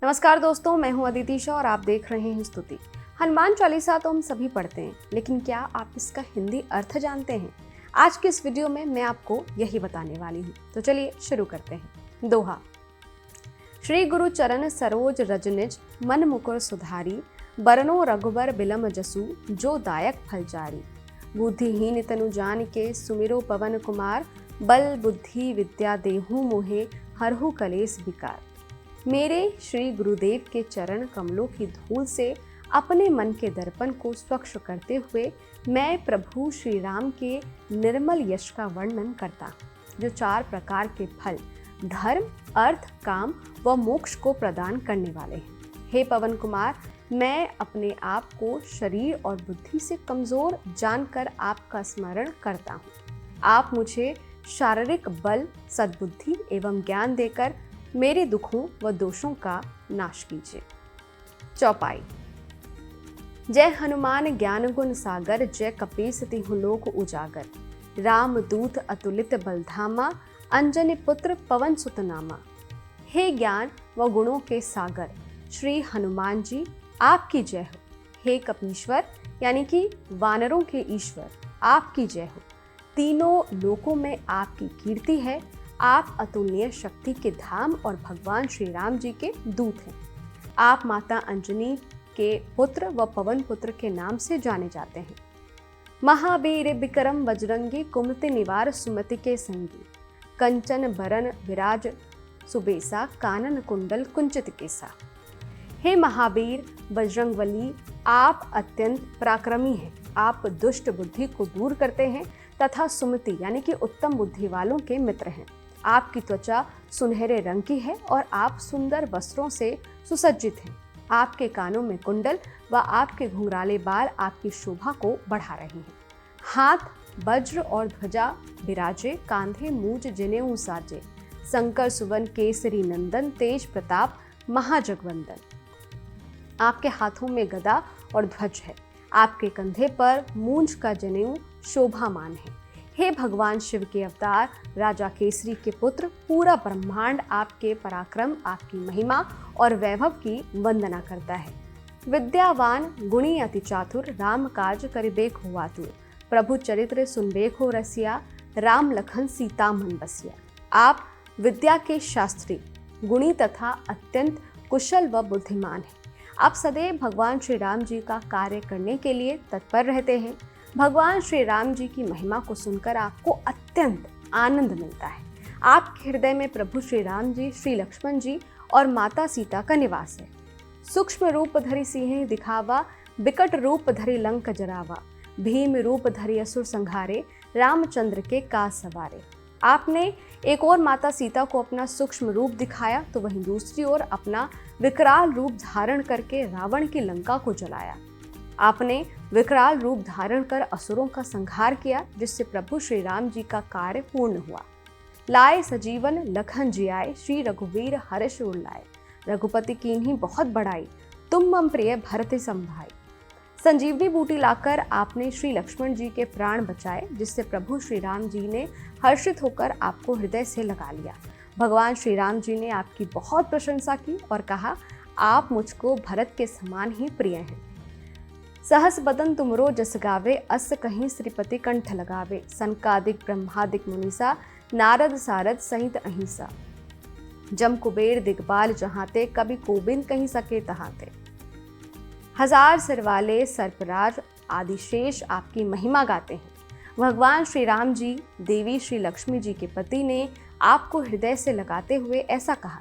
नमस्कार दोस्तों, मैं हूं अदिति शाह और आप देख रहे हैं स्तुति। हनुमान चालीसा तो हम सभी पढ़ते हैं, लेकिन क्या आप इसका हिंदी अर्थ जानते हैं? आज के इस वीडियो में मैं आपको यही बताने वाली हूं। तो चलिए शुरू करते हैं। दोहा। श्री गुरु चरण सरोज रज निज, मन मुकुर सुधारी, बरनो रघुबर बिलम जसु, जो दायक फल जारी। बुद्धिहीन तनु जान के, सुमिरो पवन कुमार, बल बुद्धि विद्या देहु मोहे, हरहु कलेस विकार। मेरे श्री गुरुदेव के चरण कमलों की धूल से अपने मन के दर्पण को स्वच्छ करते हुए मैं प्रभु श्री राम के निर्मल यश का वर्णन करता हूँ, जो 4 प्रकार के फल धर्म, अर्थ, काम व मोक्ष को प्रदान करने वाले हैं। हे पवन कुमार, मैं अपने आप को शरीर और बुद्धि से कमजोर जानकर आपका स्मरण करता हूँ। आप मुझे शारीरिक बल, सद्बुद्धि एवं ज्ञान देकर मेरे दुखों व दोषों का नाश कीजिए। चौपाई। जय हनुमान ज्ञान गुण सागर, जय कपीस तिहुँ लोक उजागर। राम दूत अतुलित बलधामा, अंजनी पुत्र पवन सुत नामा। हे ज्ञान व गुणों के सागर श्री हनुमान जी, आपकी जय हो। हे कपीश्वर यानी कि वानरों के ईश्वर, आपकी जय हो। तीनों लोकों में आपकी कीर्ति है। आप अतुलनीय शक्ति के धाम और भगवान श्री राम जी के दूत हैं। आप माता अंजनी के पुत्र व पवन पुत्र के नाम से जाने जाते हैं। महावीर विक्रम बजरंगी, कुमति निवार सुमति के संगी। कंचन बरन विराज सुबेसा, कानन कुंडल कुंचित केसा। हे महावीर बजरंगबली, आप अत्यंत पराक्रमी हैं। आप दुष्ट बुद्धि को दूर करते हैं तथा सुमति यानी कि उत्तम बुद्धि वालों के मित्र हैं। आपकी त्वचा सुनहरे रंग की है और आप सुंदर वस्त्रों से सुसज्जित हैं। आपके कानों में कुंडल व आपके घुंघराले बाल आपकी शोभा को बढ़ा रहे हैं। हाथ वज्र और ध्वजा विराजे, कांधे मूज जनेऊ साजे। शंकर सुवन केसरी नंदन, तेज प्रताप महाजगवंदन। आपके हाथों में गदा और ध्वज है। आपके कंधे पर मूंज का जनेऊ शोभामान है। हे भगवान शिव के अवतार, राजा केसरी के पुत्र, पूरा ब्रह्मांड आपके पराक्रम, आपकी महिमा और वैभव की वंदना करता है। विद्यावान गुणी अति चातुर, राम काज करिबेक हो आतुर। प्रभु चरित्र सुनबेक हो रसिया, राम लखन सीता मन बसिया। आप विद्या के शास्त्री, गुणी तथा अत्यंत कुशल व बुद्धिमान हैं। आप सदैव भगवान श्री राम जी का कार्य करने के लिए तत्पर रहते हैं। भगवान श्री राम जी की महिमा को सुनकर आपको अत्यंत आनंद मिलता है। आपके हृदय में प्रभु श्री राम जी, श्री लक्ष्मण जी और माता सीता का निवास है। सूक्ष्म रूप धरि सिंह दिखावा, विकट रूप धरि लंक जरावा। भीम रूप धरि असुर संहारे, रामचंद्र के काज सवारे। आपने एक और माता सीता को अपना सूक्ष्म रूप दिखाया, तो वहीं दूसरी ओर अपना विकराल रूप धारण करके रावण की लंका को जलाया। आपने विकराल रूप धारण कर असुरों का संहार किया, जिससे प्रभु श्री राम जी का कार्य पूर्ण हुआ। लाए सजीवन लखन जियाए, श्री रघुवीर हर्ष उर लाए। रघुपति कीन्ही बहुत बड़ाई, तुम मम प्रिय भरत संभाई। संजीवनी बूटी लाकर आपने श्री लक्ष्मण जी के प्राण बचाए, जिससे प्रभु श्री राम जी ने हर्षित होकर आपको हृदय से लगा लिया। भगवान श्री राम जी ने आपकी बहुत प्रशंसा की और कहा, आप मुझको भरत के समान ही प्रिय हैं। सहस बदन तुमरो जस गावे, अस कहीं श्रीपति कंठ लगावे। सनकादिक ब्रह्मादिक मुनीसा, नारद सारद सहित अहिंसा। जम कुबेर दिग्बाल जहाते, कभी कोबिन कहीं सके तहाते। हजार सिर वाले सर्पराज आदिशेष आपकी महिमा गाते हैं। भगवान श्री राम जी देवी श्री लक्ष्मी जी के पति ने आपको हृदय से लगाते हुए ऐसा कहा,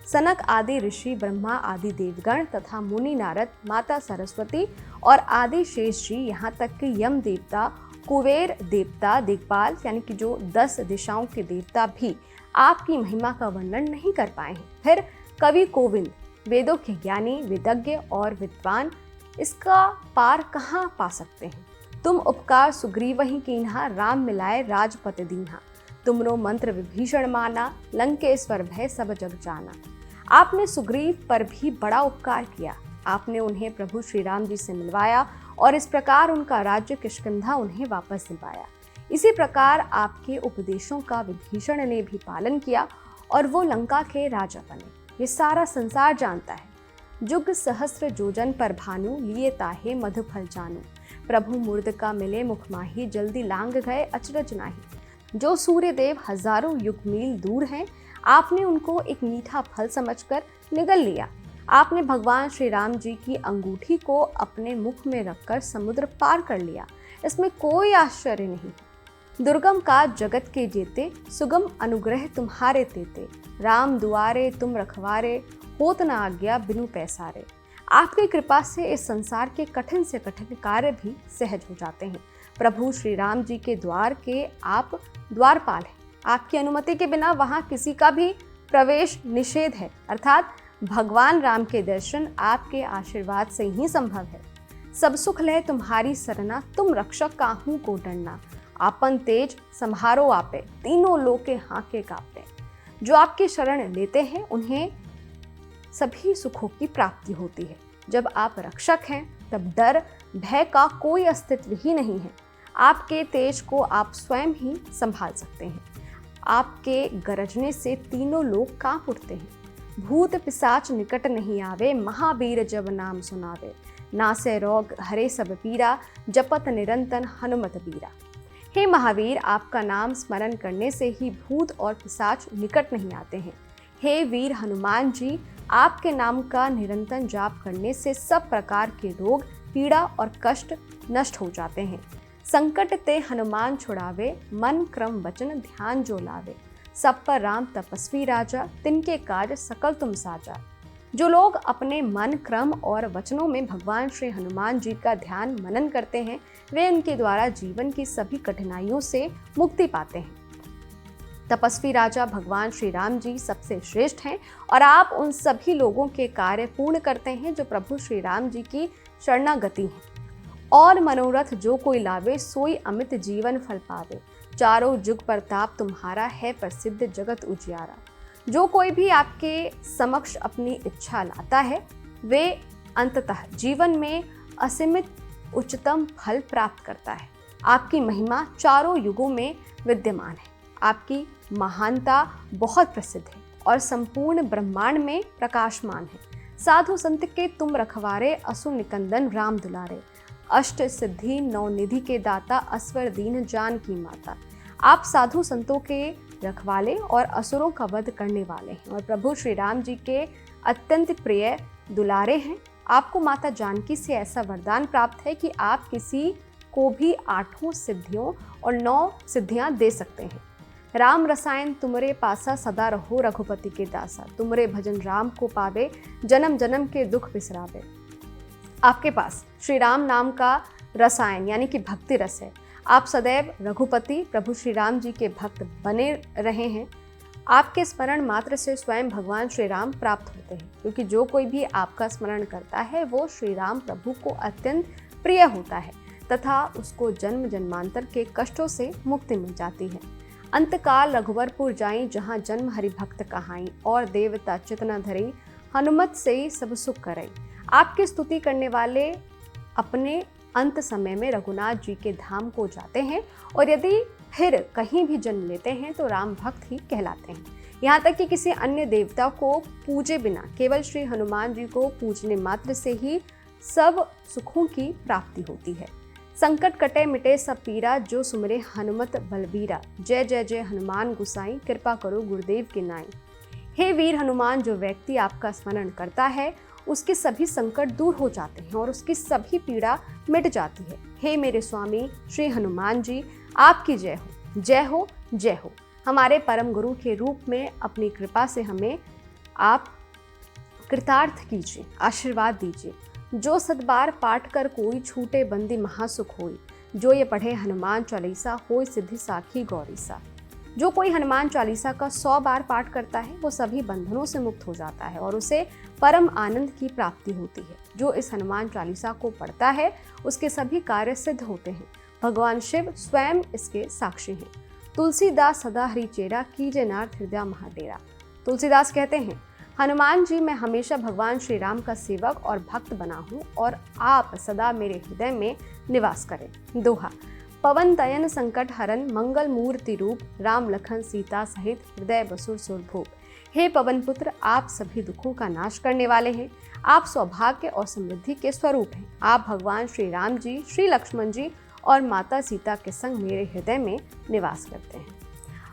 सनक आदि ऋषि, ब्रह्मा आदि देवगण तथा मुनि नारद, माता सरस्वती और आदि शेष जी, यहाँ तक कि यम देवता, कुबेर देवता, दिग्पाल यानी कि जो 10 दिशाओं के देवता भी आपकी महिमा का वर्णन नहीं कर पाए हैं। फिर कवि कोविंद, वेदों के ज्ञानी, विदज्ञ और विद्वान इसका पार कहाँ पा सकते हैं। तुम उपकार सुग्रीव ही कीन्हा, राम मिलाए राजपति दीन्हा। तुमरो मंत्र विभीषण माना, लंकेश्वर भय सब जग जाना। आपने सुग्रीव पर भी बड़ा उपकार किया। आपने उन्हें प्रभु श्री राम जी से मिलवाया और इस प्रकार उनका राज्य किष्किंधा उन्हें वापस दिलवाया। इसी प्रकार आपके उपदेशों का विभीषण ने भी पालन किया और वो लंका के राजा बने। ये सारा संसार जानता है। जुग सहस्त्र जोजन पर भानु, लिए ताहे मधुफल जानू। प्रभु मुर्द का मिले मुख माही, जल्दी लांग गए अचरज नाही। जो सूर्य देव हजारों युग मील दूर हैं, आपने उनको एक मीठा फल समझकर निगल लिया। आपने भगवान श्री राम जी की अंगूठी को अपने मुख में रखकर समुद्र पार कर लिया। इसमें कोई आश्चर्य नहीं। दुर्गम काज जगत के जेते, सुगम अनुग्रह तुम्हारे तेते। राम दुआरे तुम रखवारे, होत न आज्ञा बिनु पैसारे। आपकी कृपा से इस संसार के कठिन से कठिन कार्य भी सहज हो जाते हैं। प्रभु श्री राम जी के द्वार के आप द्वारपाल हैं। आपकी अनुमति के बिना वहाँ किसी का भी प्रवेश निषेध है, अर्थात भगवान राम के दर्शन आपके आशीर्वाद से ही संभव है। सब सुख लय तुम्हारी सरना, तुम रक्षक काहू को डरना। आपन तेज संहारो आपे, तीनों लोके हाके कापे। जो आपकी शरण लेते हैं उन्हें सभी सुखों की प्राप्ति होती है। जब आप रक्षक हैं तब डर भय का कोई अस्तित्व ही नहीं है। आपके तेज को आप स्वयं ही संभाल सकते हैं। आपके गरजने से तीनों लोग कांप उठते हैं। भूत पिशाच निकट नहीं आवे, महावीर जब नाम सुनावे। नासे रोग हरे सब पीरा, जपत निरंतन हनुमत बीरा। हे महावीर, आपका नाम स्मरण करने से ही भूत और पिशाच निकट नहीं आते हैं। हे वीर हनुमान जी, आपके नाम का निरंतर जाप करने से सब प्रकार के रोग पीड़ा और कष्ट नष्ट हो जाते हैं। संकट ते हनुमान छुड़ावे, मन क्रम वचन ध्यान जो लावे। सब पर राम तपस्वी राजा, तिनके काज सकल तुम साजा। जो लोग अपने मन क्रम और वचनों में भगवान श्री हनुमान जी का ध्यान मनन करते हैं, वे इनके द्वारा जीवन की सभी कठिनाइयों से मुक्ति पाते हैं। तपस्वी राजा भगवान श्री राम जी सबसे श्रेष्ठ हैं और आप उन सभी लोगों के कार्य पूर्ण करते हैं जो प्रभु श्री राम जी की शरणागति हैं। और मनोरथ जो कोई लावे, सोई अमित जीवन फल पावे। चारों जुग प्रताप तुम्हारा, है प्रसिद्ध जगत उजियारा। जो कोई भी आपके समक्ष अपनी इच्छा लाता है, वे अंततः जीवन में असीमित उच्चतम फल प्राप्त करता है। आपकी महिमा चारों युगों में विद्यमान है। आपकी महानता बहुत प्रसिद्ध है और संपूर्ण ब्रह्मांड में प्रकाशमान है। साधु संत के तुम रखवारे, असुर निकंदन राम दुलारे। अष्ट सिद्धि नौ निधि के दाता, अस्वर दीन जान की माता। आप साधु संतों के रखवाले और असुरों का वध करने वाले हैं और प्रभु श्री राम जी के अत्यंत प्रिय दुलारे हैं। आपको माता जानकी से ऐसा वरदान प्राप्त है कि आप किसी को भी 8 सिद्धियों और 9 सिद्धियां दे सकते हैं। राम रसायन तुमरे पासा, सदा रहो रघुपति के दासा। तुमरे भजन राम को पावे, जन्म जन्म के दुख बिसरावे। आपके पास श्री राम नाम का रसायन यानी कि भक्ति रस है। आप सदैव रघुपति प्रभु श्री राम जी के भक्त बने रहे हैं। आपके स्मरण मात्र से स्वयं भगवान श्री राम प्राप्त होते हैं, क्योंकि जो कोई भी आपका स्मरण करता है वो श्री राम प्रभु को अत्यंत प्रिय होता है तथा उसको जन्म जन्मांतर के कष्टों से मुक्ति मिल जाती है। अंतकाल रघुवरपुर जाई, जहाँ जन्म हरि भक्त कहाई। और देवता चितना धरी, हनुमत से सब सुख करई। आपकी स्तुति करने वाले अपने अंत समय में रघुनाथ जी के धाम को जाते हैं और यदि फिर कहीं भी जन्म लेते हैं तो राम भक्त ही कहलाते हैं। यहाँ तक कि किसी अन्य देवता को पूजे बिना केवल श्री हनुमान जी को पूजने मात्र से ही सब सुखों की प्राप्ति होती है। संकट कटे मिटे सब पीरा, जो सुमरे हनुमत बलबीरा। जय जय जय हनुमान गुसाई, कृपा करो गुरुदेव के नाई। हे वीर हनुमान, जो व्यक्ति आपका स्मरण करता है उसके सभी संकट दूर हो जाते हैं और उसकी सभी पीड़ा मिट जाती है। हे मेरे स्वामी श्री हनुमान जी, आपकी जय हो, जय हो, जय हो। हमारे परम गुरु के रूप में अपनी कृपा से हमें आप कृतार्थ कीजिए, आशीर्वाद दीजिए। जो सदबार पाठ कर कोई, छूटे बंदी महासुख होई। जो ये पढ़े हनुमान चालीसा, होय सिद्धि साखी गौरीसा। जो कोई हनुमान चालीसा का 100 बार पाठ करता है वो सभी बंधनों से मुक्त हो जाता है और उसे परम आनंद की प्राप्ति होती है। जो इस हनुमान चालीसा को पढ़ता है उसके सभी कार्य सिद्ध होते हैं। भगवान शिव स्वयं इसके साक्षी हैं। तुलसीदास सदा हरि चेरा, कीजे नाथ हृदय महाडेरा। तुलसीदास कहते हैं, हनुमान जी, मैं हमेशा भगवान श्री राम का सेवक और भक्त बना हूँ और आप सदा मेरे हृदय में निवास करें। दोहा। पवन तयन संकट हरन, मंगल मूर्ति रूप। राम लखन सीता सहित, हृदय बसुर सुरभूप। हे पवन पुत्र, आप सभी दुखों का नाश करने वाले हैं। आप सौभाग्य और समृद्धि के स्वरूप हैं। आप भगवान श्री राम जी, श्री लक्ष्मण जी और माता सीता के संग मेरे हृदय में निवास करते हैं।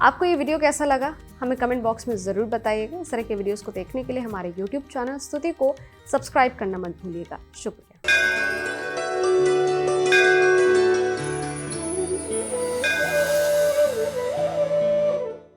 आपको ये वीडियो कैसा लगा हमें कमेंट बॉक्स में ज़रूर बताइएगा। इस तरह के वीडियोस को देखने के लिए हमारे YouTube चैनल स्तुति को सब्सक्राइब करना मत भूलिएगा। शुक्रिया।